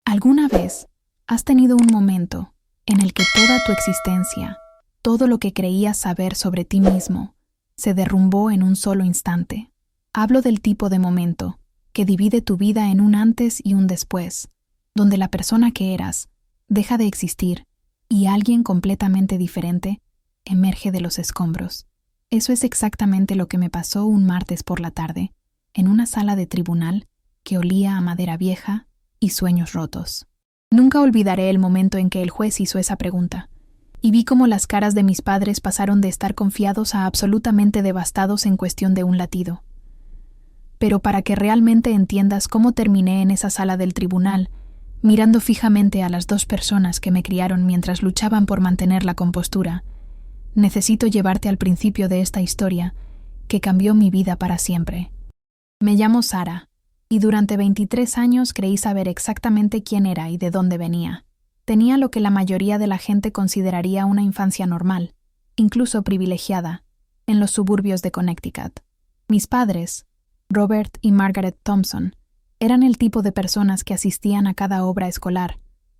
¿Alguna vez has tenido un momento en el que toda tu existencia, todo lo que creías saber sobre ti mismo, se derrumbó en un solo instante? Hablo del tipo de momento que divide tu vida en un antes y un después, donde la persona que eras deja de existir y alguien completamente diferente emerge de los escombros. Eso es exactamente lo que me pasó un martes por la tarde, en una sala de tribunal que olía a madera vieja y sueños rotos. Nunca olvidaré el momento en que el juez hizo esa pregunta, y vi cómo las caras de mis padres pasaron de estar confiados a absolutamente devastados en cuestión de un latido. Pero para que realmente entiendas cómo terminé en esa sala del tribunal, mirando fijamente a las dos personas que me criaron mientras luchaban por mantener la compostura, necesito llevarte al principio de esta historia que cambió mi vida para siempre. Me llamo Sara, y durante 23 años creí saber exactamente quién era y de dónde venía. Tenía lo que la mayoría de la gente consideraría una infancia normal, incluso privilegiada, en los suburbios de Connecticut. Mis padres, Robert y Margaret Thompson, eran el tipo de personas que asistían a cada obra escolar,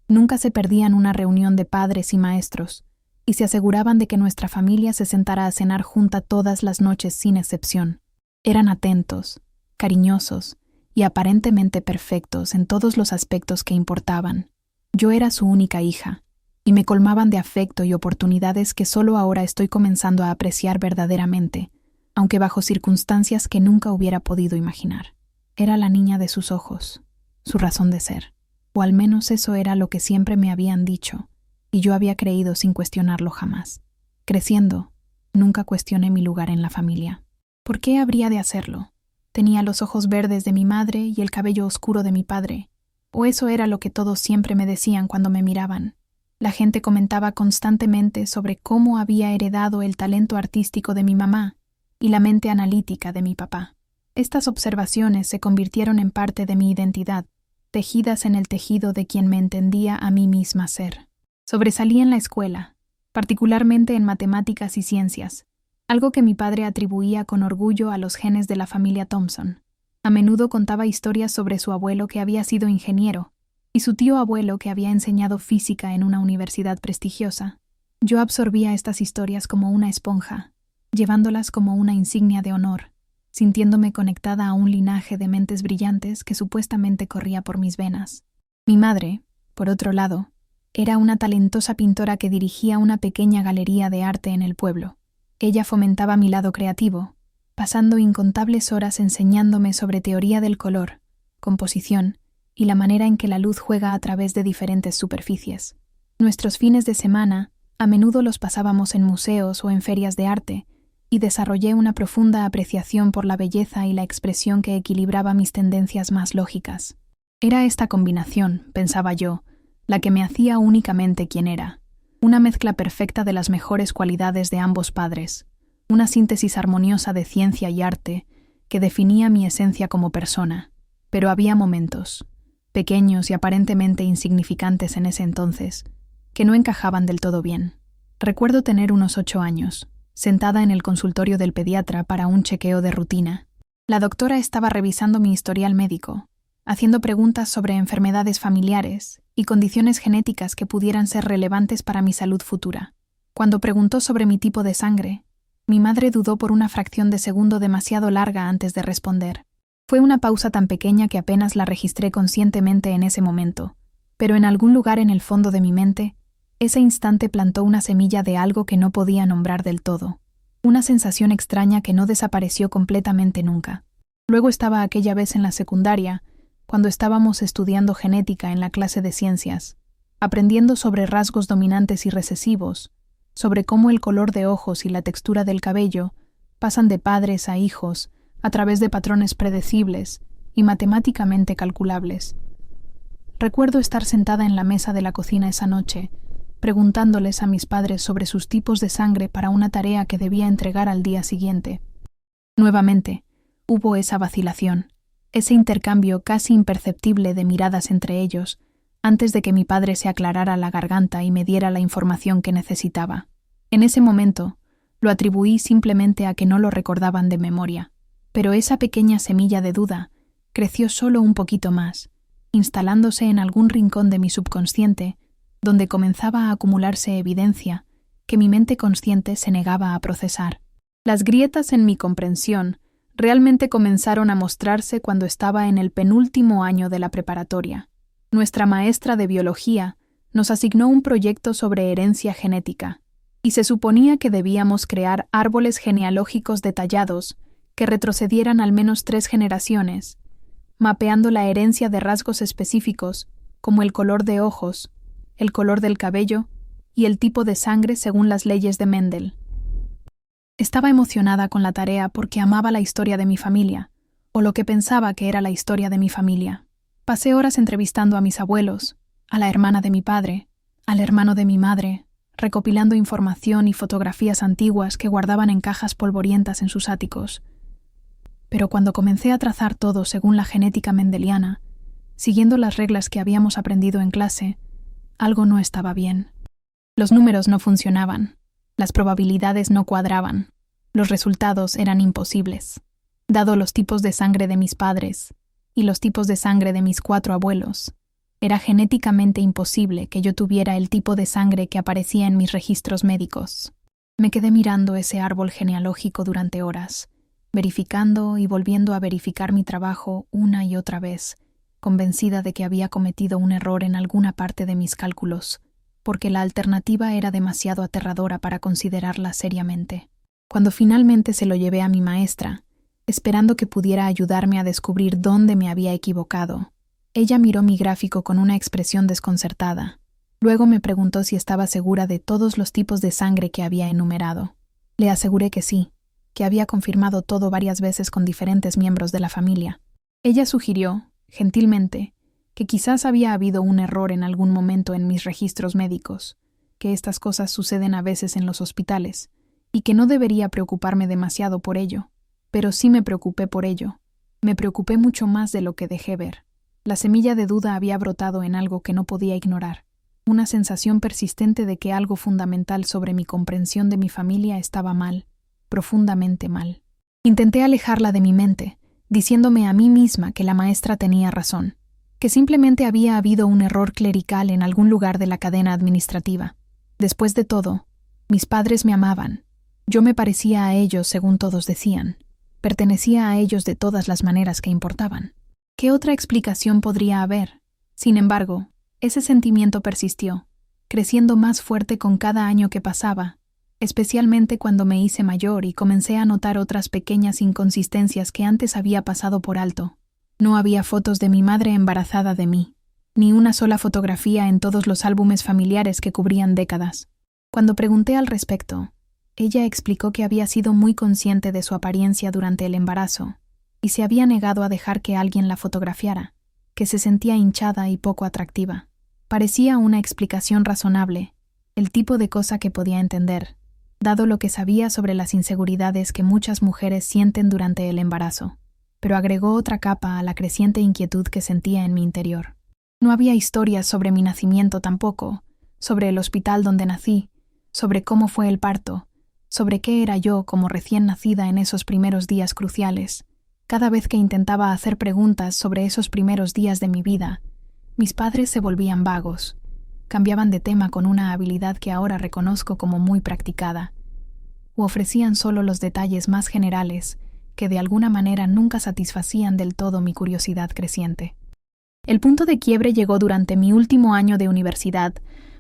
nunca se perdían una reunión de padres y maestros, y se aseguraban de que nuestra familia se sentara a cenar junta todas las noches sin excepción. Eran atentos, cariñosos y aparentemente perfectos en todos los aspectos que importaban. Yo era su única hija, y me colmaban de afecto y oportunidades que solo ahora estoy comenzando a apreciar verdaderamente, aunque bajo circunstancias que nunca hubiera podido imaginar. Era la niña de sus ojos, su razón de ser, o al menos eso era lo que siempre me habían dicho, y yo había creído sin cuestionarlo jamás. Creciendo, nunca cuestioné mi lugar en la familia. ¿Por qué habría de hacerlo? Tenía los ojos verdes de mi madre y el cabello oscuro de mi padre, o eso era lo que todos siempre me decían cuando me miraban. La gente comentaba constantemente sobre cómo había heredado el talento artístico de mi mamá y la mente analítica de mi papá. Estas observaciones se convirtieron en parte de mi identidad, tejidas en el tejido de quien me entendía a mí misma ser. Sobresalí en la escuela, particularmente en matemáticas y ciencias, algo que mi padre atribuía con orgullo a los genes de la familia Thompson. A menudo contaba historias sobre su abuelo que había sido ingeniero y su tío abuelo que había enseñado física en una universidad prestigiosa. Yo absorbía estas historias como una esponja, llevándolas como una insignia de honor, sintiéndome conectada a un linaje de mentes brillantes que supuestamente corría por mis venas. Mi madre, por otro lado, era una talentosa pintora que dirigía una pequeña galería de arte en el pueblo. Ella fomentaba mi lado creativo, pasando incontables horas enseñándome sobre teoría del color, composición y la manera en que la luz juega a través de diferentes superficies. Nuestros fines de semana a menudo los pasábamos en museos o en ferias de arte, y desarrollé una profunda apreciación por la belleza y la expresión que equilibraba mis tendencias más lógicas. Era esta combinación, pensaba yo, la que me hacía únicamente quien era. Una mezcla perfecta de las mejores cualidades de ambos padres, una síntesis armoniosa de ciencia y arte que definía mi esencia como persona. Pero había momentos, pequeños y aparentemente insignificantes en ese entonces, que no encajaban del todo bien. Recuerdo tener unos 8 años, sentada en el consultorio del pediatra para un chequeo de rutina. La doctora estaba revisando mi historial médico, haciendo preguntas sobre enfermedades familiares y condiciones genéticas que pudieran ser relevantes para mi salud futura. Cuando preguntó sobre mi tipo de sangre, mi madre dudó por una fracción de segundo demasiado larga antes de responder. Fue una pausa tan pequeña que apenas la registré conscientemente en ese momento, pero en algún lugar en el fondo de mi mente, ese instante plantó una semilla de algo que no podía nombrar del todo, una sensación extraña que no desapareció completamente nunca. Luego estaba aquella vez en la secundaria, cuando estábamos estudiando genética en la clase de ciencias, aprendiendo sobre rasgos dominantes y recesivos, sobre cómo el color de ojos y la textura del cabello pasan de padres a hijos a través de patrones predecibles y matemáticamente calculables. Recuerdo estar sentada en la mesa de la cocina esa noche, preguntándoles a mis padres sobre sus tipos de sangre para una tarea que debía entregar al día siguiente. Nuevamente, hubo esa vacilación, ese intercambio casi imperceptible de miradas entre ellos, antes de que mi padre se aclarara la garganta y me diera la información que necesitaba. En ese momento, lo atribuí simplemente a que no lo recordaban de memoria, pero esa pequeña semilla de duda creció solo un poquito más, instalándose en algún rincón de mi subconsciente, donde comenzaba a acumularse evidencia que mi mente consciente se negaba a procesar. Las grietas en mi comprensión realmente comenzaron a mostrarse cuando estaba en el penúltimo año de la preparatoria. Nuestra maestra de biología nos asignó un proyecto sobre herencia genética, y se suponía que debíamos crear árboles genealógicos detallados que retrocedieran al menos 3 generaciones, mapeando la herencia de rasgos específicos como el color de ojos, el color del cabello y el tipo de sangre según las leyes de Mendel. Estaba emocionada con la tarea porque amaba la historia de mi familia, o lo que pensaba que era la historia de mi familia. Pasé horas entrevistando a mis abuelos, a la hermana de mi padre, al hermano de mi madre, recopilando información y fotografías antiguas que guardaban en cajas polvorientas en sus áticos. Pero cuando comencé a trazar todo según la genética mendeliana, siguiendo las reglas que habíamos aprendido en clase, algo no estaba bien. Los números no funcionaban, las probabilidades no cuadraban, los resultados eran imposibles. Dado los tipos de sangre de mis padres y los tipos de sangre de mis 4 abuelos, era genéticamente imposible que yo tuviera el tipo de sangre que aparecía en mis registros médicos. Me quedé mirando ese árbol genealógico durante horas, verificando y volviendo a verificar mi trabajo una y otra vez, convencida de que había cometido un error en alguna parte de mis cálculos, porque la alternativa era demasiado aterradora para considerarla seriamente. Cuando finalmente se lo llevé a mi maestra, esperando que pudiera ayudarme a descubrir dónde me había equivocado, ella miró mi gráfico con una expresión desconcertada. Luego me preguntó si estaba segura de todos los tipos de sangre que había enumerado. Le aseguré que sí, que había confirmado todo varias veces con diferentes miembros de la familia. Ella sugirió, gentilmente, que quizás había habido un error en algún momento en mis registros médicos, que estas cosas suceden a veces en los hospitales, y que no debería preocuparme demasiado por ello. Pero sí me preocupé por ello. Me preocupé mucho más de lo que dejé ver. La semilla de duda había brotado en algo que no podía ignorar, una sensación persistente de que algo fundamental sobre mi comprensión de mi familia estaba mal, profundamente mal. Intenté alejarla de mi mente, diciéndome a mí misma que la maestra tenía razón, que simplemente había habido un error clerical en algún lugar de la cadena administrativa. Después de todo, mis padres me amaban. Yo me parecía a ellos según todos decían. Pertenecía a ellos de todas las maneras que importaban. ¿Qué otra explicación podría haber? Sin embargo, ese sentimiento persistió, creciendo más fuerte con cada año que pasaba, especialmente cuando me hice mayor y comencé a notar otras pequeñas inconsistencias que antes había pasado por alto. No había fotos de mi madre embarazada de mí, ni una sola fotografía en todos los álbumes familiares que cubrían décadas. Cuando pregunté al respecto, ella explicó que había sido muy consciente de su apariencia durante el embarazo y se había negado a dejar que alguien la fotografiara, que se sentía hinchada y poco atractiva. Parecía una explicación razonable, el tipo de cosa que podía entender, dado lo que sabía sobre las inseguridades que muchas mujeres sienten durante el embarazo, pero agregó otra capa a la creciente inquietud que sentía en mi interior. No había historias sobre mi nacimiento tampoco, sobre el hospital donde nací, sobre cómo fue el parto, sobre qué era yo como recién nacida en esos primeros días cruciales. Cada vez que intentaba hacer preguntas sobre esos primeros días de mi vida, mis padres se volvían vagos, cambiaban de tema con una habilidad que ahora reconozco como muy practicada, o ofrecían solo los detalles más generales que de alguna manera nunca satisfacían del todo mi curiosidad creciente. El punto de quiebre llegó durante mi último año de universidad,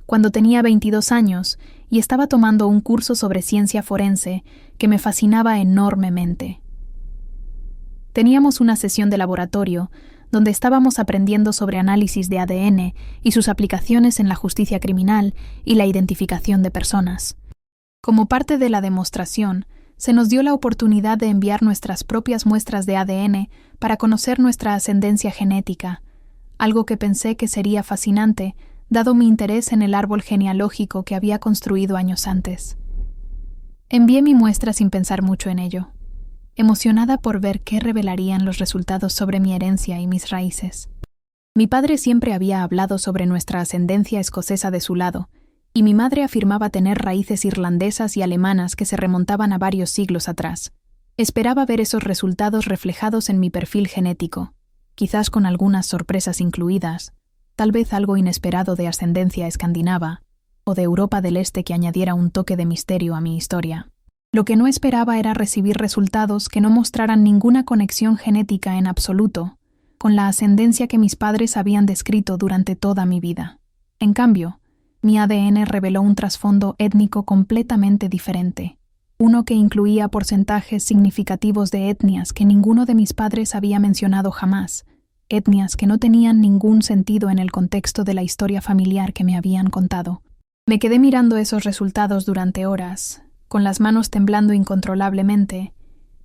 cuando tenía 22 años y estaba tomando un curso sobre ciencia forense que me fascinaba enormemente. Teníamos una sesión de laboratorio donde estábamos aprendiendo sobre análisis de ADN y sus aplicaciones en la justicia criminal y la identificación de personas. Como parte de la demostración, se nos dio la oportunidad de enviar nuestras propias muestras de ADN para conocer nuestra ascendencia genética, algo que pensé que sería fascinante, dado mi interés en el árbol genealógico que había construido años antes. Envié mi muestra sin pensar mucho en ello, emocionada por ver qué revelarían los resultados sobre mi herencia y mis raíces. Mi padre siempre había hablado sobre nuestra ascendencia escocesa de su lado, y mi madre afirmaba tener raíces irlandesas y alemanas que se remontaban a varios siglos atrás. Esperaba ver esos resultados reflejados en mi perfil genético, quizás con algunas sorpresas incluidas, tal vez algo inesperado de ascendencia escandinava o de Europa del Este que añadiera un toque de misterio a mi historia. Lo que no esperaba era recibir resultados que no mostraran ninguna conexión genética en absoluto con la ascendencia que mis padres habían descrito durante toda mi vida. En cambio, mi ADN reveló un trasfondo étnico completamente diferente, uno que incluía porcentajes significativos de etnias que ninguno de mis padres había mencionado jamás, etnias que no tenían ningún sentido en el contexto de la historia familiar que me habían contado. Me quedé mirando esos resultados durante horas, con las manos temblando incontrolablemente,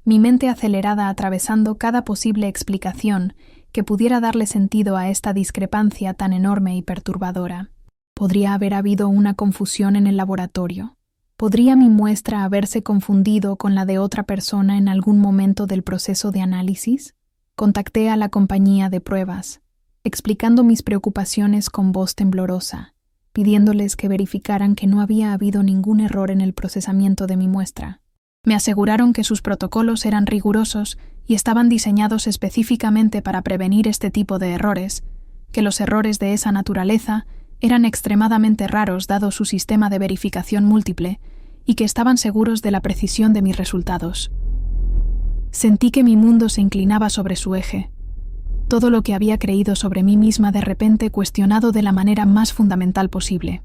mi mente acelerada atravesando cada posible explicación que pudiera darle sentido a esta discrepancia tan enorme y perturbadora. ¿Podría haber habido una confusión en el laboratorio? ¿Podría mi muestra haberse confundido con la de otra persona en algún momento del proceso de análisis? Contacté a la compañía de pruebas, explicando mis preocupaciones con voz temblorosa, pidiéndoles que verificaran que no había habido ningún error en el procesamiento de mi muestra. Me aseguraron que sus protocolos eran rigurosos y estaban diseñados específicamente para prevenir este tipo de errores, que los errores de esa naturaleza eran extremadamente raros dado su sistema de verificación múltiple y que estaban seguros de la precisión de mis resultados. Sentí que mi mundo se inclinaba sobre su eje. Todo lo que había creído sobre mí misma de repente cuestionado de la manera más fundamental posible.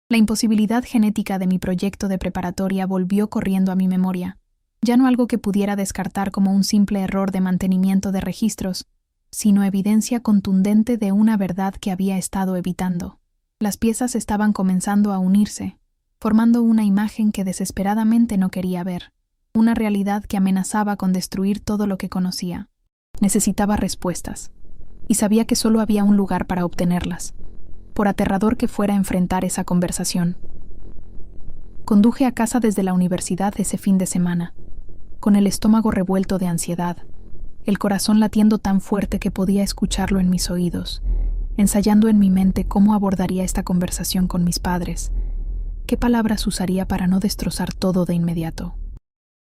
La imposibilidad genética de mi proyecto de preparatoria volvió corriendo a mi memoria, ya no algo que pudiera descartar como un simple error de mantenimiento de registros, sino evidencia contundente de una verdad que había estado evitando. Las piezas estaban comenzando a unirse, formando una imagen que desesperadamente no quería ver, una realidad que amenazaba con destruir todo lo que conocía. Necesitaba respuestas, y sabía que solo había un lugar para obtenerlas, por aterrador que fuera enfrentar esa conversación. Conduje a casa desde la universidad ese fin de semana, con el estómago revuelto de ansiedad, el corazón latiendo tan fuerte que podía escucharlo en mis oídos, ensayando en mi mente cómo abordaría esta conversación con mis padres, qué palabras usaría para no destrozar todo de inmediato.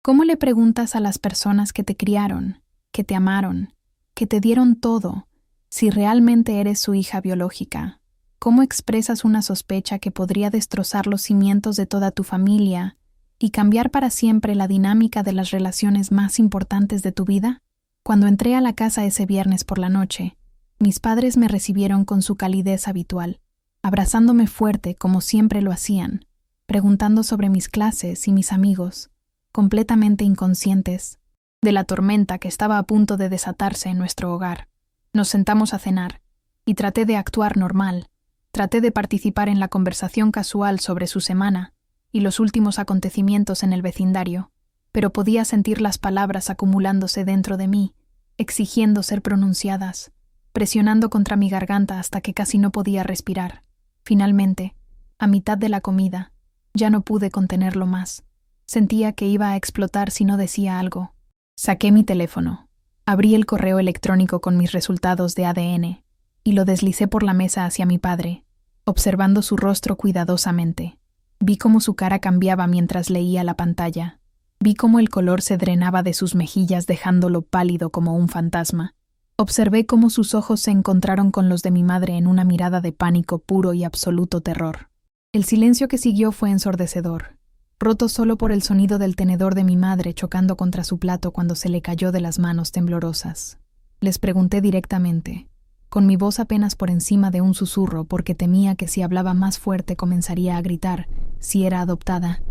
¿Cómo le preguntas a las personas que te criaron, que te amaron, que te dieron todo, si realmente eres su hija biológica? ¿Cómo expresas una sospecha que podría destrozar los cimientos de toda tu familia y cambiar para siempre la dinámica de las relaciones más importantes de tu vida? Cuando entré a la casa ese viernes por la noche, mis padres me recibieron con su calidez habitual, abrazándome fuerte como siempre lo hacían, preguntando sobre mis clases y mis amigos, completamente inconscientes de la tormenta que estaba a punto de desatarse en nuestro hogar. Nos sentamos a cenar, y traté de actuar normal. Traté de participar en la conversación casual sobre su semana y los últimos acontecimientos en el vecindario, pero podía sentir las palabras acumulándose dentro de mí, exigiendo ser pronunciadas, presionando contra mi garganta hasta que casi no podía respirar. Finalmente, a mitad de la comida, ya no pude contenerlo más. Sentía que iba a explotar si no decía algo. Saqué mi teléfono, abrí el correo electrónico con mis resultados de ADN y lo deslicé por la mesa hacia mi padre, observando su rostro cuidadosamente. Vi cómo su cara cambiaba mientras leía la pantalla. Vi cómo el color se drenaba de sus mejillas dejándolo pálido como un fantasma. Observé cómo sus ojos se encontraron con los de mi madre en una mirada de pánico puro y absoluto terror. El silencio que siguió fue ensordecedor, roto solo por el sonido del tenedor de mi madre chocando contra su plato cuando se le cayó de las manos temblorosas. Les pregunté directamente, con mi voz apenas por encima de un susurro porque temía que si hablaba más fuerte comenzaría a gritar, si era adoptada.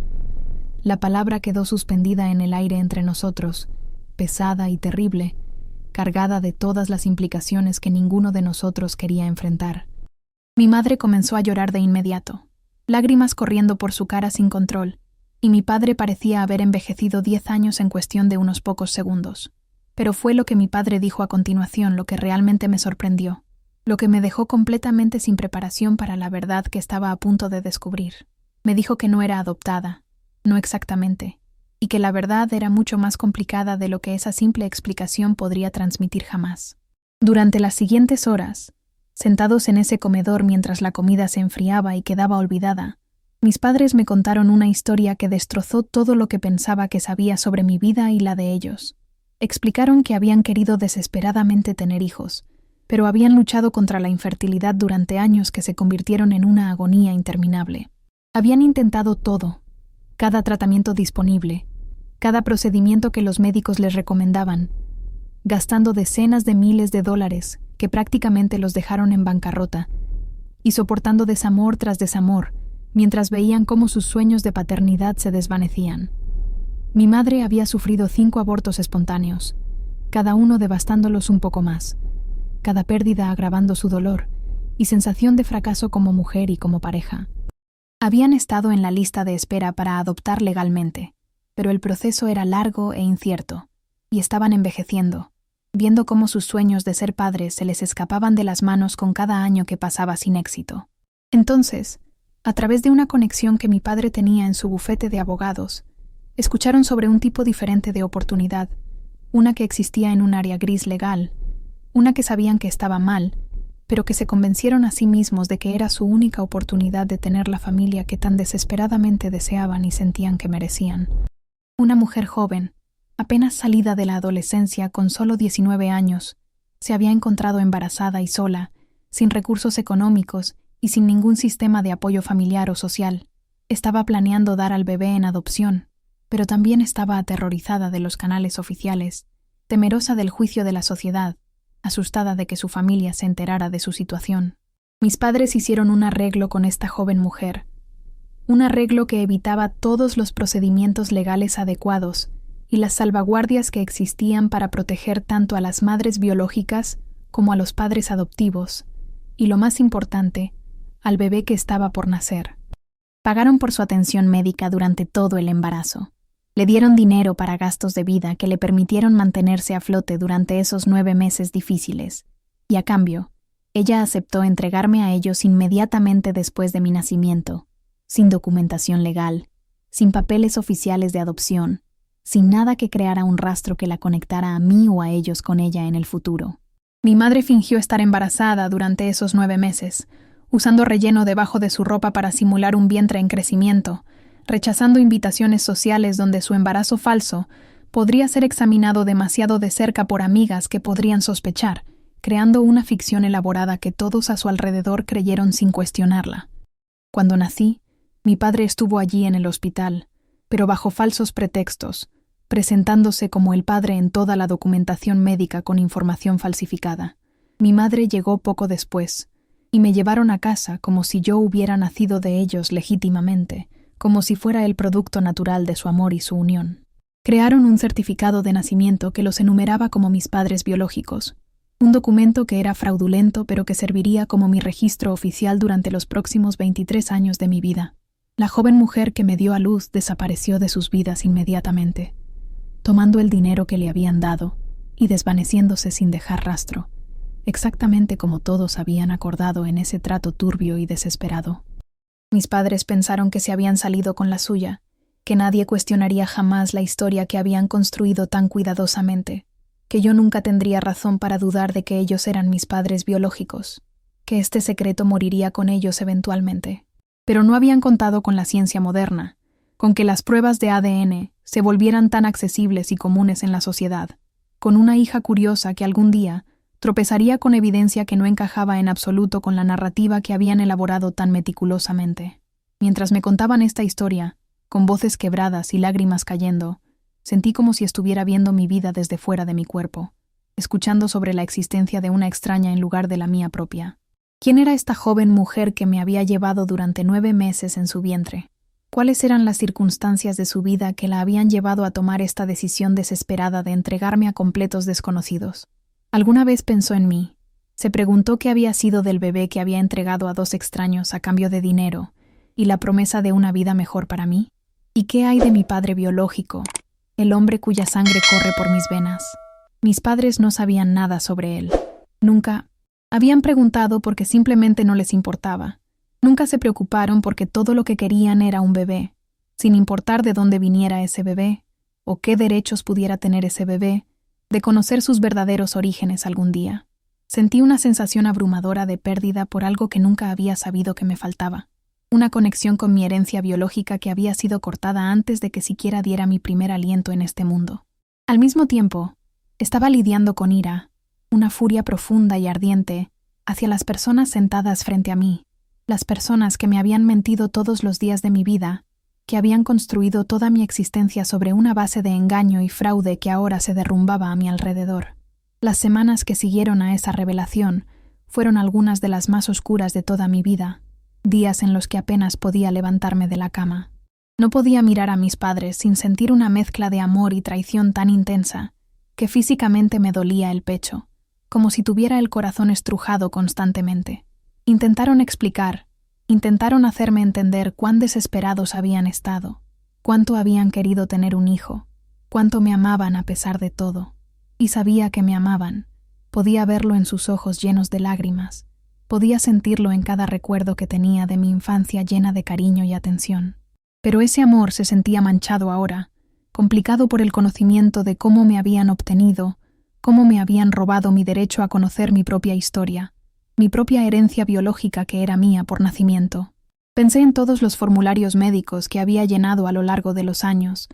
La palabra quedó suspendida en el aire entre nosotros, pesada y terrible, cargada de todas las implicaciones que ninguno de nosotros quería enfrentar. Mi madre comenzó a llorar de inmediato, lágrimas corriendo por su cara sin control, y mi padre parecía haber envejecido 10 años en cuestión de unos pocos segundos. Pero fue lo que mi padre dijo a continuación lo que realmente me sorprendió, lo que me dejó completamente sin preparación para la verdad que estaba a punto de descubrir. Me dijo que no era adoptada, no exactamente, y que la verdad era mucho más complicada de lo que esa simple explicación podría transmitir jamás. Durante las siguientes horas, sentados en ese comedor mientras la comida se enfriaba y quedaba olvidada, mis padres me contaron una historia que destrozó todo lo que pensaba que sabía sobre mi vida y la de ellos. Explicaron que habían querido desesperadamente tener hijos, pero habían luchado contra la infertilidad durante años que se convirtieron en una agonía interminable. Habían intentado todo, cada tratamiento disponible, cada procedimiento que los médicos les recomendaban, gastando decenas de miles de dólares que prácticamente los dejaron en bancarrota, y soportando desamor tras desamor, mientras veían cómo sus sueños de paternidad se desvanecían. Mi madre había sufrido 5 abortos espontáneos, cada uno devastándolos un poco más, cada pérdida agravando su dolor y sensación de fracaso como mujer y como pareja. Habían estado en la lista de espera para adoptar legalmente, pero el proceso era largo e incierto, y estaban envejeciendo, viendo cómo sus sueños de ser padres se les escapaban de las manos con cada año que pasaba sin éxito. Entonces, a través de una conexión que mi padre tenía en su bufete de abogados, escucharon sobre un tipo diferente de oportunidad, una que existía en un área gris legal, una que sabían que estaba mal, pero que se convencieron a sí mismos de que era su única oportunidad de tener la familia que tan desesperadamente deseaban y sentían que merecían. Una mujer joven, apenas salida de la adolescencia con solo 19 años, se había encontrado embarazada y sola, sin recursos económicos y sin ningún sistema de apoyo familiar o social. Estaba planeando dar al bebé en adopción, pero también estaba aterrorizada de los canales oficiales, temerosa del juicio de la sociedad, asustada de que su familia se enterara de su situación. Mis padres hicieron un arreglo con esta joven mujer, un arreglo que evitaba todos los procedimientos legales adecuados y las salvaguardias que existían para proteger tanto a las madres biológicas como a los padres adoptivos, y lo más importante, al bebé que estaba por nacer. Pagaron por su atención médica durante todo el embarazo. Le dieron dinero para gastos de vida que le permitieron mantenerse a flote durante esos 9 meses difíciles, y a cambio, ella aceptó entregarme a ellos inmediatamente después de mi nacimiento, sin documentación legal, sin papeles oficiales de adopción, sin nada que creara un rastro que la conectara a mí o a ellos con ella en el futuro. Mi madre fingió estar embarazada durante esos 9 meses, usando relleno debajo de su ropa para simular un vientre en crecimiento, rechazando invitaciones sociales donde su embarazo falso podría ser examinado demasiado de cerca por amigas que podrían sospechar, creando una ficción elaborada que todos a su alrededor creyeron sin cuestionarla. Cuando nací, mi padre estuvo allí en el hospital, pero bajo falsos pretextos, presentándose como el padre en toda la documentación médica con información falsificada. Mi madre llegó poco después, y me llevaron a casa como si yo hubiera nacido de ellos legítimamente, como si fuera el producto natural de su amor y su unión. Crearon un certificado de nacimiento que los enumeraba como mis padres biológicos, un documento que era fraudulento pero que serviría como mi registro oficial durante los próximos 23 años de mi vida. La joven mujer que me dio a luz desapareció de sus vidas inmediatamente, tomando el dinero que le habían dado y desvaneciéndose sin dejar rastro, exactamente como todos habían acordado en ese trato turbio y desesperado. Mis padres pensaron que se habían salido con la suya, que nadie cuestionaría jamás la historia que habían construido tan cuidadosamente, que yo nunca tendría razón para dudar de que ellos eran mis padres biológicos, que este secreto moriría con ellos eventualmente. Pero no habían contado con la ciencia moderna, con que las pruebas de ADN se volvieran tan accesibles y comunes en la sociedad, con una hija curiosa que algún día tropezaría con evidencia que no encajaba en absoluto con la narrativa que habían elaborado tan meticulosamente. Mientras me contaban esta historia, con voces quebradas y lágrimas cayendo, sentí como si estuviera viendo mi vida desde fuera de mi cuerpo, escuchando sobre la existencia de una extraña en lugar de la mía propia. ¿Quién era esta joven mujer que me había llevado durante 9 meses en su vientre? ¿Cuáles eran las circunstancias de su vida que la habían llevado a tomar esta decisión desesperada de entregarme a completos desconocidos? Alguna vez pensó en mí. Se preguntó qué había sido del bebé que había entregado a 2 extraños a cambio de dinero y la promesa de una vida mejor para mí. ¿Y qué hay de mi padre biológico, el hombre cuya sangre corre por mis venas? Mis padres no sabían nada sobre él. Nunca habían preguntado porque simplemente no les importaba. Nunca se preocuparon porque todo lo que querían era un bebé, sin importar de dónde viniera ese bebé, o qué derechos pudiera tener ese bebé, de conocer sus verdaderos orígenes algún día. Sentí una sensación abrumadora de pérdida por algo que nunca había sabido que me faltaba. Una conexión con mi herencia biológica que había sido cortada antes de que siquiera diera mi primer aliento en este mundo. Al mismo tiempo, Estaba lidiando con ira, una furia profunda y ardiente, hacia las personas sentadas frente a mí, las personas que me habían mentido todos los días de mi vida, que habían construido toda mi existencia sobre una base de engaño y fraude que ahora se derrumbaba a mi alrededor. Las semanas que siguieron a esa revelación fueron algunas de las más oscuras de toda mi vida, días en los que apenas podía levantarme de la cama. No podía mirar a mis padres sin sentir una mezcla de amor y traición tan intensa que físicamente me dolía el pecho, como si tuviera el corazón estrujado constantemente. Intentaron explicar, intentaron hacerme entender cuán desesperados habían estado, cuánto habían querido tener un hijo, cuánto me amaban a pesar de todo. Y sabía que me amaban. Podía verlo en sus ojos llenos de lágrimas. Podía sentirlo en cada recuerdo que tenía de mi infancia llena de cariño y atención. Pero ese amor se sentía manchado ahora, complicado por el conocimiento de cómo me habían obtenido, cómo me habían robado mi derecho a conocer mi propia historia, mi propia herencia biológica que era mía por nacimiento. Pensé en todos los formularios médicos que había llenado a lo largo de los años,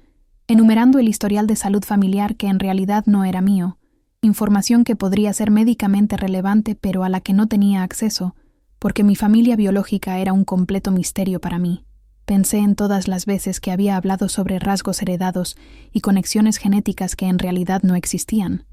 enumerando el historial de salud familiar que en realidad no era mío, información que podría ser médicamente relevante pero a la que no tenía acceso, porque mi familia biológica era un completo misterio para mí. Pensé en todas las veces que había hablado sobre rasgos heredados y conexiones genéticas que en realidad no existían,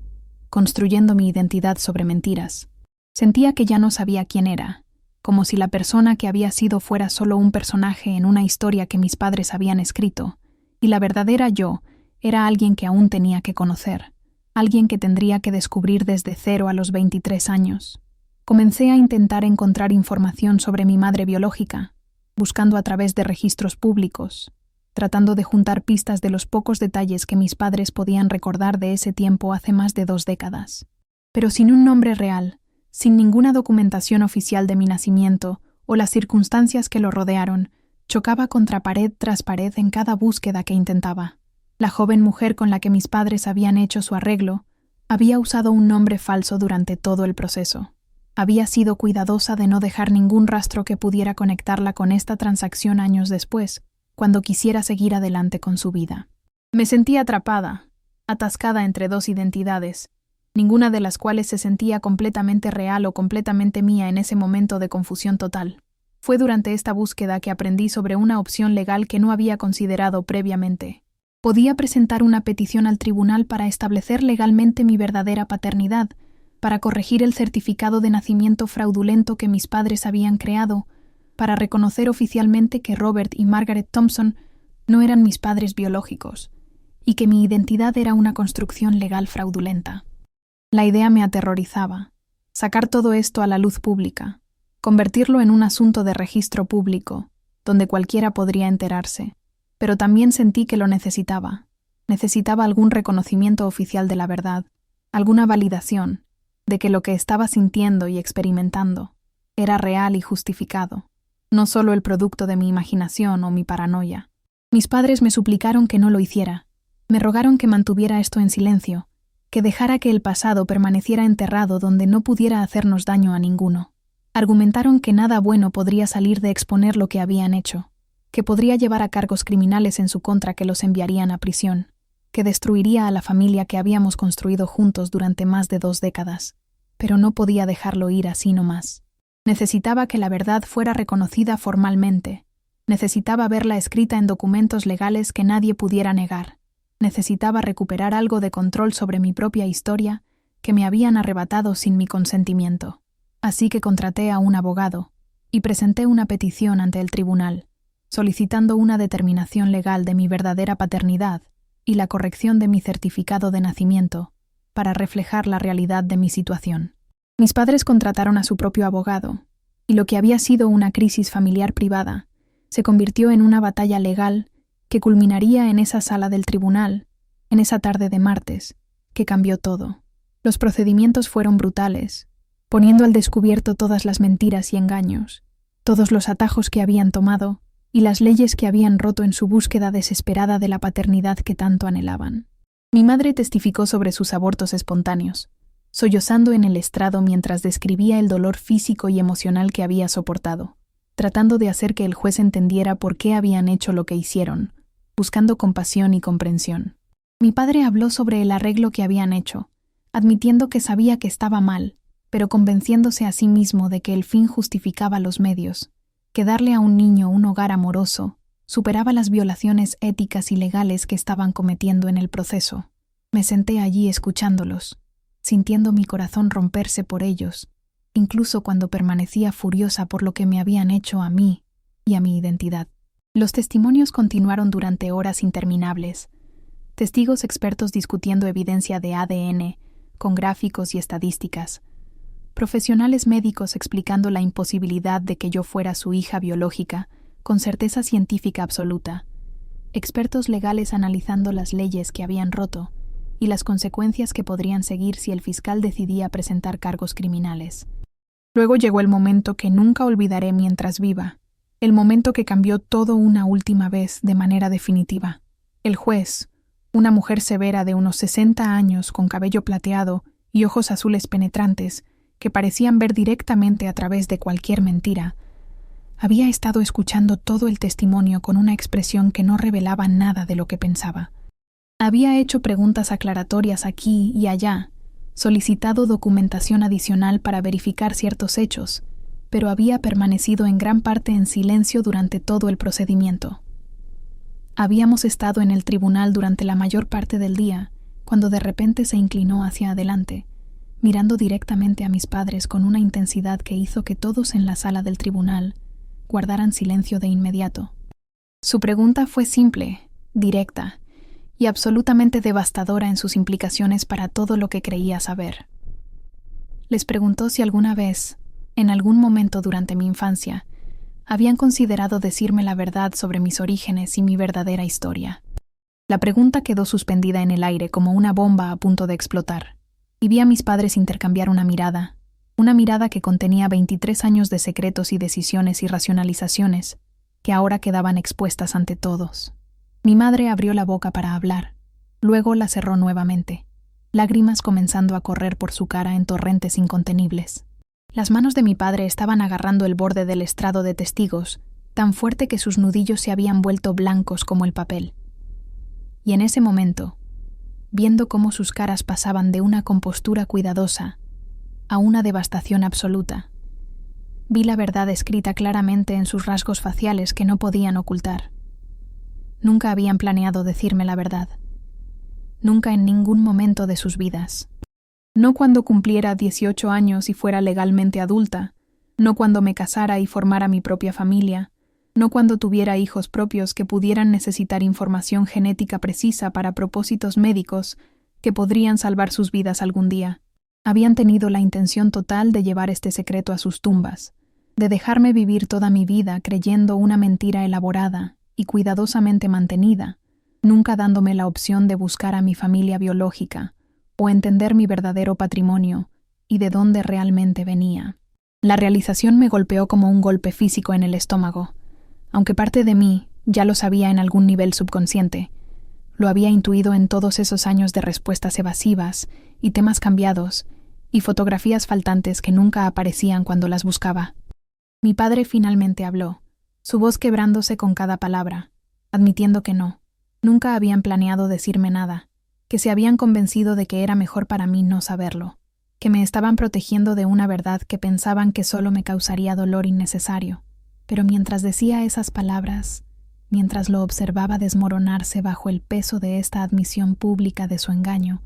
construyendo mi identidad sobre mentiras. Sentía que ya no sabía quién era, como si la persona que había sido fuera solo un personaje en una historia que mis padres habían escrito, y la verdadera yo era alguien que aún tenía que conocer, alguien que tendría que descubrir desde 0 a los 23 años. Comencé a intentar encontrar información sobre mi madre biológica, buscando a través de registros públicos, tratando de juntar pistas de los pocos detalles que mis padres podían recordar de ese tiempo hace más de 2 décadas. Pero sin un nombre real, sin ninguna documentación oficial de mi nacimiento o las circunstancias que lo rodearon, chocaba contra pared tras pared en cada búsqueda que intentaba. La joven mujer con la que mis padres habían hecho su arreglo había usado un nombre falso durante todo el proceso. Había sido cuidadosa de no dejar ningún rastro que pudiera conectarla con esta transacción años después, cuando quisiera seguir adelante con su vida. Me sentía atrapada, atascada entre 2 identidades, ninguna de las cuales se sentía completamente real o completamente mía en ese momento de confusión total. Fue durante esta búsqueda que aprendí sobre una opción legal que no había considerado previamente. Podía presentar una petición al tribunal para establecer legalmente mi verdadera paternidad, para corregir el certificado de nacimiento fraudulento que mis padres habían creado, para reconocer oficialmente que Robert y Margaret Thompson no eran mis padres biológicos, y que mi identidad era una construcción legal fraudulenta. La idea me aterrorizaba. Sacar todo esto a la luz pública, convertirlo en un asunto de registro público, donde cualquiera podría enterarse. Pero también sentí que lo necesitaba. Necesitaba algún reconocimiento oficial de la verdad, alguna validación de que lo que estaba sintiendo y experimentando era real y justificado, no solo el producto de mi imaginación o mi paranoia. Mis padres me suplicaron que no lo hiciera. Me rogaron que mantuviera esto en silencio, que dejara que el pasado permaneciera enterrado donde no pudiera hacernos daño a ninguno. Argumentaron que nada bueno podría salir de exponer lo que habían hecho, que podría llevar a cargos criminales en su contra que los enviarían a prisión, que destruiría a la familia que habíamos construido juntos durante más de 2 décadas. Pero no podía dejarlo ir así nomás. Necesitaba que la verdad fuera reconocida formalmente. Necesitaba verla escrita en documentos legales que nadie pudiera negar. Necesitaba recuperar algo de control sobre mi propia historia que me habían arrebatado sin mi consentimiento. Así que contraté a un abogado y presenté una petición ante el tribunal, solicitando una determinación legal de mi verdadera paternidad y la corrección de mi certificado de nacimiento para reflejar la realidad de mi situación. Mis padres contrataron a su propio abogado, y lo que había sido una crisis familiar privada se convirtió en una batalla legal que culminaría en esa sala del tribunal, en esa tarde de martes, que cambió todo. Los procedimientos fueron brutales, poniendo al descubierto todas las mentiras y engaños, todos los atajos que habían tomado y las leyes que habían roto en su búsqueda desesperada de la paternidad que tanto anhelaban. Mi madre testificó sobre sus abortos espontáneos, sollozando en el estrado mientras describía el dolor físico y emocional que había soportado, tratando de hacer que el juez entendiera por qué habían hecho lo que hicieron, buscando compasión y comprensión. Mi padre habló sobre el arreglo que habían hecho, admitiendo que sabía que estaba mal, pero convenciéndose a sí mismo de que el fin justificaba los medios, que darle a un niño un hogar amoroso superaba las violaciones éticas y legales que estaban cometiendo en el proceso. Me senté allí escuchándolos, sintiendo mi corazón romperse por ellos, incluso cuando permanecía furiosa por lo que me habían hecho a mí y a mi identidad. Los testimonios continuaron durante horas interminables. Testigos expertos discutiendo evidencia de ADN, con gráficos y estadísticas. Profesionales médicos explicando la imposibilidad de que yo fuera su hija biológica, con certeza científica absoluta. Expertos legales analizando las leyes que habían roto y las consecuencias que podrían seguir si el fiscal decidía presentar cargos criminales. Luego llegó el momento que nunca olvidaré mientras viva, el momento que cambió todo una última vez de manera definitiva. El juez, una mujer severa de unos 60 años con cabello plateado y ojos azules penetrantes que parecían ver directamente a través de cualquier mentira, había estado escuchando todo el testimonio con una expresión que no revelaba nada de lo que pensaba. Había hecho preguntas aclaratorias aquí y allá, solicitado documentación adicional para verificar ciertos hechos, pero había permanecido en gran parte en silencio durante todo el procedimiento. Habíamos estado en el tribunal durante la mayor parte del día, cuando de repente se inclinó hacia adelante, mirando directamente a mis padres con una intensidad que hizo que todos en la sala del tribunal guardaran silencio de inmediato. Su pregunta fue simple, directa, y absolutamente devastadora en sus implicaciones para todo lo que creía saber. Les preguntó si alguna vez, en algún momento durante mi infancia, habían considerado decirme la verdad sobre mis orígenes y mi verdadera historia. La pregunta quedó suspendida en el aire como una bomba a punto de explotar, y vi a mis padres intercambiar una mirada que contenía 23 años de secretos y decisiones y racionalizaciones que ahora quedaban expuestas ante todos. Mi madre abrió la boca para hablar, luego la cerró nuevamente, lágrimas comenzando a correr por su cara en torrentes incontenibles. Las manos de mi padre estaban agarrando el borde del estrado de testigos, tan fuerte que sus nudillos se habían vuelto blancos como el papel. Y en ese momento, viendo cómo sus caras pasaban de una compostura cuidadosa a una devastación absoluta, vi la verdad escrita claramente en sus rasgos faciales que no podían ocultar. Nunca habían planeado decirme la verdad. Nunca en ningún momento de sus vidas. No cuando cumpliera 18 años y fuera legalmente adulta, no cuando me casara y formara mi propia familia, no cuando tuviera hijos propios que pudieran necesitar información genética precisa para propósitos médicos que podrían salvar sus vidas algún día. Habían tenido la intención total de llevar este secreto a sus tumbas, de dejarme vivir toda mi vida creyendo una mentira elaborada y cuidadosamente mantenida, nunca dándome la opción de buscar a mi familia biológica o entender mi verdadero patrimonio y de dónde realmente venía. La realización me golpeó como un golpe físico en el estómago, aunque parte de mí ya lo sabía en algún nivel subconsciente. Lo había intuido en todos esos años de respuestas evasivas y temas cambiados y fotografías faltantes que nunca aparecían cuando las buscaba. Mi padre finalmente habló, su voz quebrándose con cada palabra, admitiendo que nunca habían planeado decirme nada, que se habían convencido de que era mejor para mí no saberlo, que me estaban protegiendo de una verdad que pensaban que solo me causaría dolor innecesario. Pero mientras decía esas palabras, mientras lo observaba desmoronarse bajo el peso de esta admisión pública de su engaño,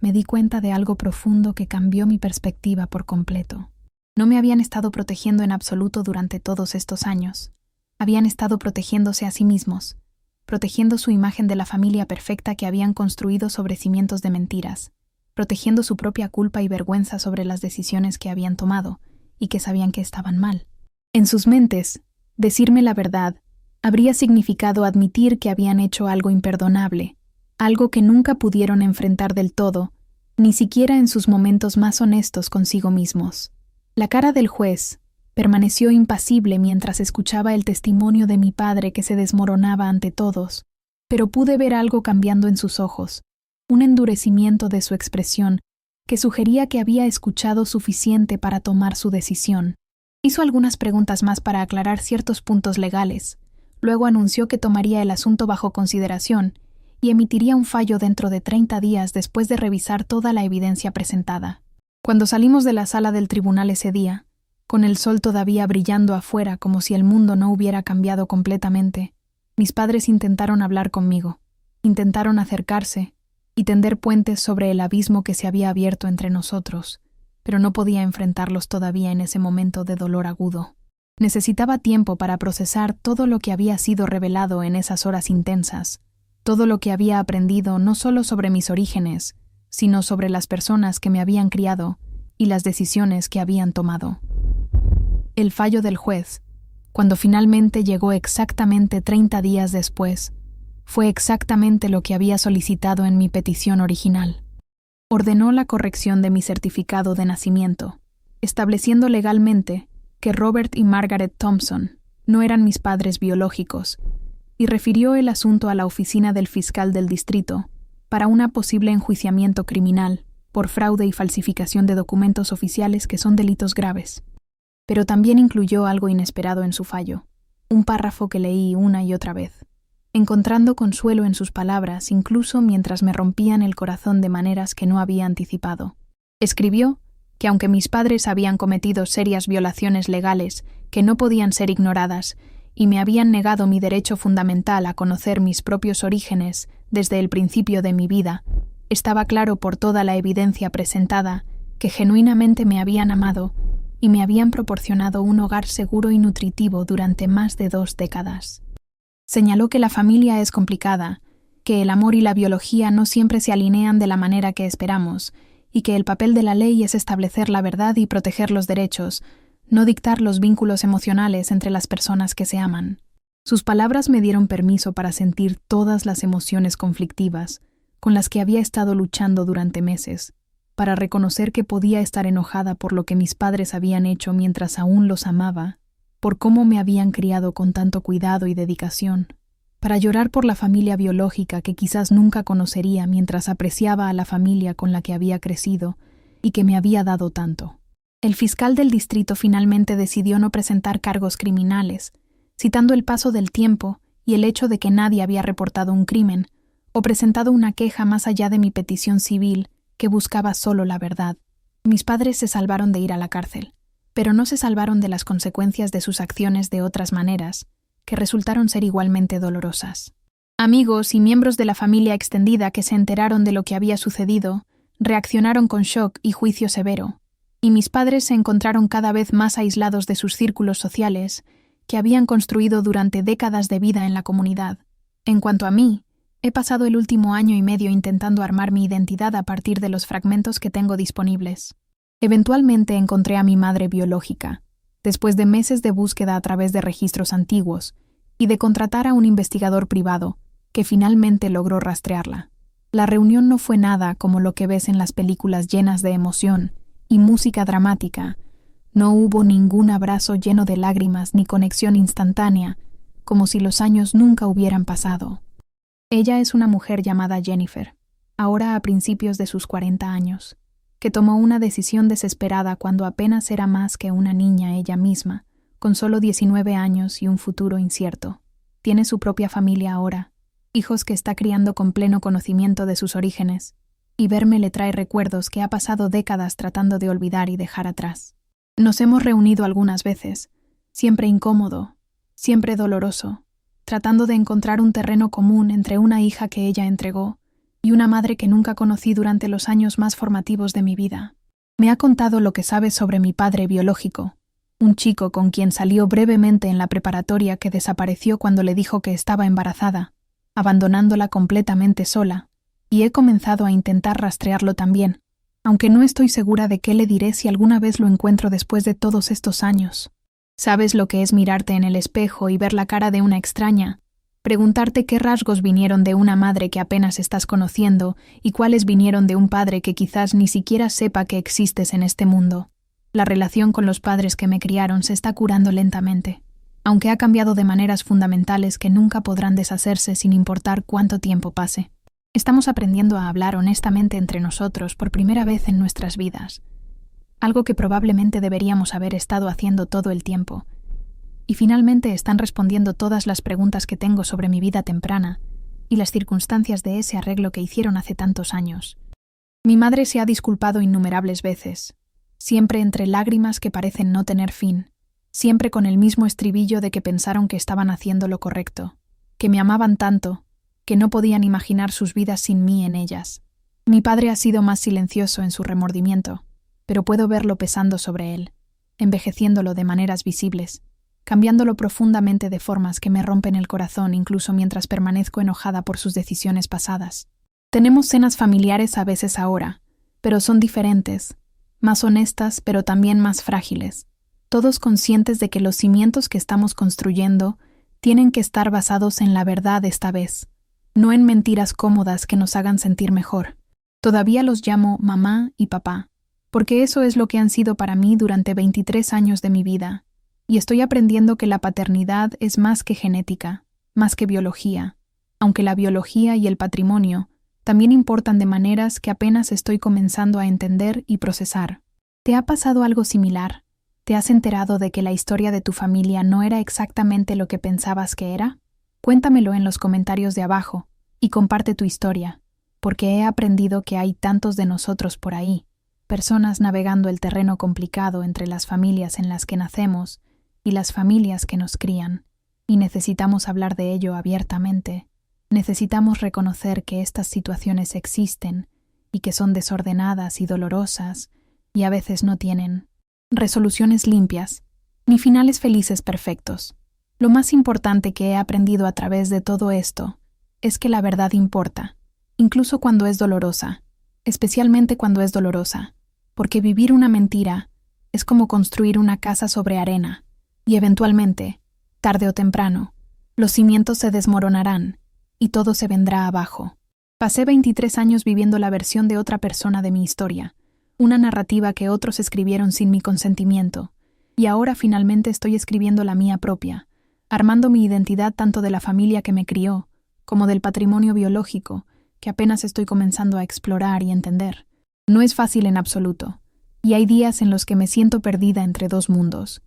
me di cuenta de algo profundo que cambió mi perspectiva por completo. No me habían estado protegiendo en absoluto durante todos estos años. Habían estado protegiéndose a sí mismos, protegiendo su imagen de la familia perfecta que habían construido sobre cimientos de mentiras, protegiendo su propia culpa y vergüenza sobre las decisiones que habían tomado y que sabían que estaban mal. En sus mentes, decirme la verdad habría significado admitir que habían hecho algo imperdonable, algo que nunca pudieron enfrentar del todo, ni siquiera en sus momentos más honestos consigo mismos. La cara del juez permaneció impasible mientras escuchaba el testimonio de mi padre que se desmoronaba ante todos, pero pude ver algo cambiando en sus ojos, un endurecimiento de su expresión que sugería que había escuchado suficiente para tomar su decisión. Hizo algunas preguntas más para aclarar ciertos puntos legales, luego anunció que tomaría el asunto bajo consideración y emitiría un fallo dentro de 30 días después de revisar toda la evidencia presentada. Cuando salimos de la sala del tribunal ese día, con el sol todavía brillando afuera como si el mundo no hubiera cambiado completamente, mis padres intentaron hablar conmigo, intentaron acercarse y tender puentes sobre el abismo que se había abierto entre nosotros, pero no podía enfrentarlos todavía en ese momento de dolor agudo. Necesitaba tiempo para procesar todo lo que había sido revelado en esas horas intensas, todo lo que había aprendido no solo sobre mis orígenes, sino sobre las personas que me habían criado y las decisiones que habían tomado. El fallo del juez, cuando finalmente llegó exactamente 30 días después, fue exactamente lo que había solicitado en mi petición original. Ordenó la corrección de mi certificado de nacimiento, estableciendo legalmente que Robert y Margaret Thompson no eran mis padres biológicos, y refirió el asunto a la oficina del fiscal del distrito para una posible enjuiciamiento criminal por fraude y falsificación de documentos oficiales que son delitos graves. Pero también incluyó algo inesperado en su fallo, un párrafo que leí una y otra vez, encontrando consuelo en sus palabras incluso mientras me rompían el corazón de maneras que no había anticipado. Escribió que aunque mis padres habían cometido serias violaciones legales que no podían ser ignoradas y me habían negado mi derecho fundamental a conocer mis propios orígenes desde el principio de mi vida, estaba claro por toda la evidencia presentada que genuinamente me habían amado y me habían proporcionado un hogar seguro y nutritivo durante más de 2 décadas. Señaló que la familia es complicada, que el amor y la biología no siempre se alinean de la manera que esperamos, y que el papel de la ley es establecer la verdad y proteger los derechos, no dictar los vínculos emocionales entre las personas que se aman. Sus palabras me dieron permiso para sentir todas las emociones conflictivas con las que había estado luchando durante meses, para reconocer que podía estar enojada por lo que mis padres habían hecho mientras aún los amaba, por cómo me habían criado con tanto cuidado y dedicación, para llorar por la familia biológica que quizás nunca conocería mientras apreciaba a la familia con la que había crecido y que me había dado tanto. El fiscal del distrito finalmente decidió no presentar cargos criminales, citando el paso del tiempo y el hecho de que nadie había reportado un crimen o presentado una queja más allá de mi petición civil que buscaba solo la verdad. Mis padres se salvaron de ir a la cárcel, pero no se salvaron de las consecuencias de sus acciones de otras maneras, que resultaron ser igualmente dolorosas. Amigos y miembros de la familia extendida que se enteraron de lo que había sucedido reaccionaron con shock y juicio severo, y mis padres se encontraron cada vez más aislados de sus círculos sociales que habían construido durante décadas de vida en la comunidad. En cuanto a mí, he pasado el último año y medio intentando armar mi identidad a partir de los fragmentos que tengo disponibles. Eventualmente encontré a mi madre biológica, después de meses de búsqueda a través de registros antiguos y de contratar a un investigador privado que finalmente logró rastrearla. La reunión no fue nada como lo que ves en las películas llenas de emoción y música dramática. No hubo ningún abrazo lleno de lágrimas ni conexión instantánea, como si los años nunca hubieran pasado. Ella es una mujer llamada Jennifer, ahora a principios de sus 40 años, que tomó una decisión desesperada cuando apenas era más que una niña ella misma, con solo 19 años y un futuro incierto. Tiene su propia familia ahora, hijos que está criando con pleno conocimiento de sus orígenes, y verme le trae recuerdos que ha pasado décadas tratando de olvidar y dejar atrás. Nos hemos reunido algunas veces, siempre incómodo, siempre doloroso, tratando de encontrar un terreno común entre una hija que ella entregó y una madre que nunca conocí durante los años más formativos de mi vida. Me ha contado lo que sabe sobre mi padre biológico, un chico con quien salió brevemente en la preparatoria que desapareció cuando le dijo que estaba embarazada, abandonándola completamente sola, y he comenzado a intentar rastrearlo también, aunque no estoy segura de qué le diré si alguna vez lo encuentro después de todos estos años. ¿Sabes lo que es mirarte en el espejo y ver la cara de una extraña? Preguntarte qué rasgos vinieron de una madre que apenas estás conociendo y cuáles vinieron de un padre que quizás ni siquiera sepa que existes en este mundo. La relación con los padres que me criaron se está curando lentamente, aunque ha cambiado de maneras fundamentales que nunca podrán deshacerse sin importar cuánto tiempo pase. Estamos aprendiendo a hablar honestamente entre nosotros por primera vez en nuestras vidas, algo que probablemente deberíamos haber estado haciendo todo el tiempo. Y finalmente están respondiendo todas las preguntas que tengo sobre mi vida temprana y las circunstancias de ese arreglo que hicieron hace tantos años. Mi madre se ha disculpado innumerables veces, siempre entre lágrimas que parecen no tener fin, siempre con el mismo estribillo de que pensaron que estaban haciendo lo correcto, que me amaban tanto, que no podían imaginar sus vidas sin mí en ellas. Mi padre ha sido más silencioso en su remordimiento, pero puedo verlo pesando sobre él, envejeciéndolo de maneras visibles, cambiándolo profundamente de formas que me rompen el corazón incluso mientras permanezco enojada por sus decisiones pasadas. Tenemos cenas familiares a veces ahora, pero son diferentes, más honestas pero también más frágiles, todos conscientes de que los cimientos que estamos construyendo tienen que estar basados en la verdad esta vez, no en mentiras cómodas que nos hagan sentir mejor. Todavía los llamo mamá y papá, porque eso es lo que han sido para mí durante 23 años de mi vida, y estoy aprendiendo que la paternidad es más que genética, más que biología, aunque la biología y el patrimonio también importan de maneras que apenas estoy comenzando a entender y procesar. ¿Te ha pasado algo similar? ¿Te has enterado de que la historia de tu familia no era exactamente lo que pensabas que era? Cuéntamelo en los comentarios de abajo y comparte tu historia, porque he aprendido que hay tantos de nosotros por ahí, personas navegando el terreno complicado entre las familias en las que nacemos y las familias que nos crían, y necesitamos hablar de ello abiertamente. Necesitamos reconocer que estas situaciones existen y que son desordenadas y dolorosas y a veces no tienen resoluciones limpias ni finales felices perfectos. Lo más importante que he aprendido a través de todo esto es que la verdad importa, incluso cuando es dolorosa, especialmente cuando es dolorosa, porque vivir una mentira es como construir una casa sobre arena y eventualmente, tarde o temprano, los cimientos se desmoronarán y todo se vendrá abajo. Pasé 23 años viviendo la versión de otra persona de mi historia, una narrativa que otros escribieron sin mi consentimiento, y ahora finalmente estoy escribiendo la mía propia, armando mi identidad tanto de la familia que me crió, como del patrimonio biológico, que apenas estoy comenzando a explorar y entender. No es fácil en absoluto, y hay días en los que me siento perdida entre dos mundos,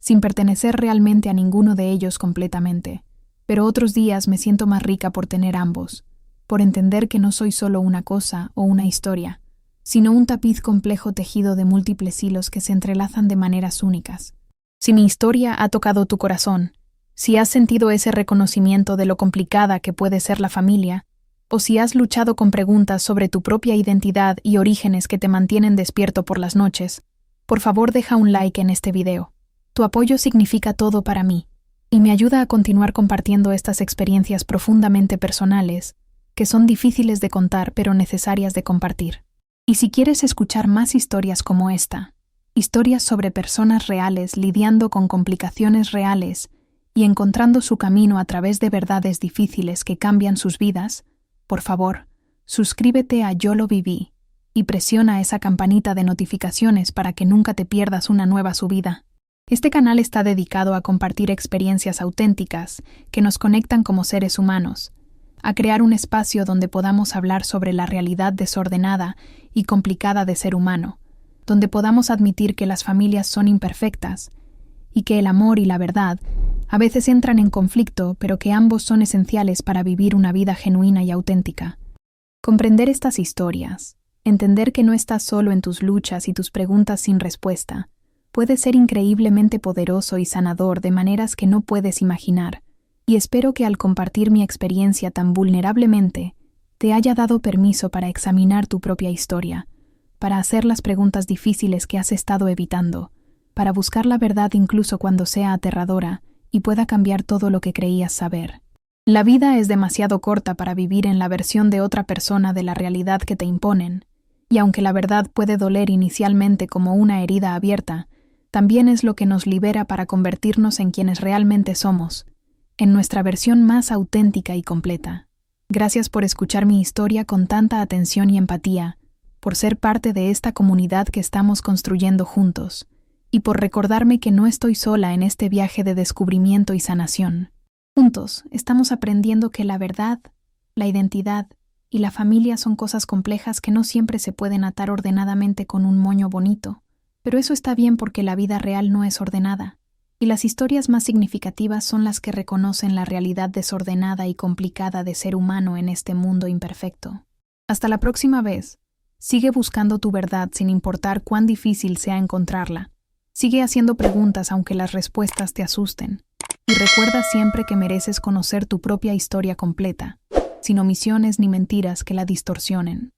sin pertenecer realmente a ninguno de ellos completamente. Pero otros días me siento más rica por tener ambos, por entender que no soy solo una cosa o una historia, sino un tapiz complejo tejido de múltiples hilos que se entrelazan de maneras únicas. Si mi historia ha tocado tu corazón, si has sentido ese reconocimiento de lo complicada que puede ser la familia, o si has luchado con preguntas sobre tu propia identidad y orígenes que te mantienen despierto por las noches, por favor deja un like en este video. Tu apoyo significa todo para mí, y me ayuda a continuar compartiendo estas experiencias profundamente personales, que son difíciles de contar pero necesarias de compartir. Y si quieres escuchar más historias como esta, historias sobre personas reales lidiando con complicaciones reales y encontrando su camino a través de verdades difíciles que cambian sus vidas, por favor, suscríbete a Yo lo viví y presiona esa campanita de notificaciones para que nunca te pierdas una nueva subida. Este canal está dedicado a compartir experiencias auténticas que nos conectan como seres humanos, a crear un espacio donde podamos hablar sobre la realidad desordenada y complicada de ser humano, donde podamos admitir que las familias son imperfectas y que el amor y la verdad a veces entran en conflicto, pero que ambos son esenciales para vivir una vida genuina y auténtica. Comprender estas historias, entender que no estás solo en tus luchas y tus preguntas sin respuesta, puede ser increíblemente poderoso y sanador de maneras que no puedes imaginar, y espero que al compartir mi experiencia tan vulnerablemente, te haya dado permiso para examinar tu propia historia, para hacer las preguntas difíciles que has estado evitando, para buscar la verdad incluso cuando sea aterradora y pueda cambiar todo lo que creías saber. La vida es demasiado corta para vivir en la versión de otra persona de la realidad que te imponen, y aunque la verdad puede doler inicialmente como una herida abierta, también es lo que nos libera para convertirnos en quienes realmente somos, en nuestra versión más auténtica y completa. Gracias por escuchar mi historia con tanta atención y empatía, por ser parte de esta comunidad que estamos construyendo juntos, y por recordarme que no estoy sola en este viaje de descubrimiento y sanación. Juntos estamos aprendiendo que la verdad, la identidad y la familia son cosas complejas que no siempre se pueden atar ordenadamente con un moño bonito, pero eso está bien porque la vida real no es ordenada, Y las historias más significativas son las que reconocen la realidad desordenada y complicada de ser humano en este mundo imperfecto. Hasta la próxima vez. Sigue buscando tu verdad sin importar cuán difícil sea encontrarla. Sigue haciendo preguntas aunque las respuestas te asusten. Y recuerda siempre que mereces conocer tu propia historia completa, sin omisiones ni mentiras que la distorsionen.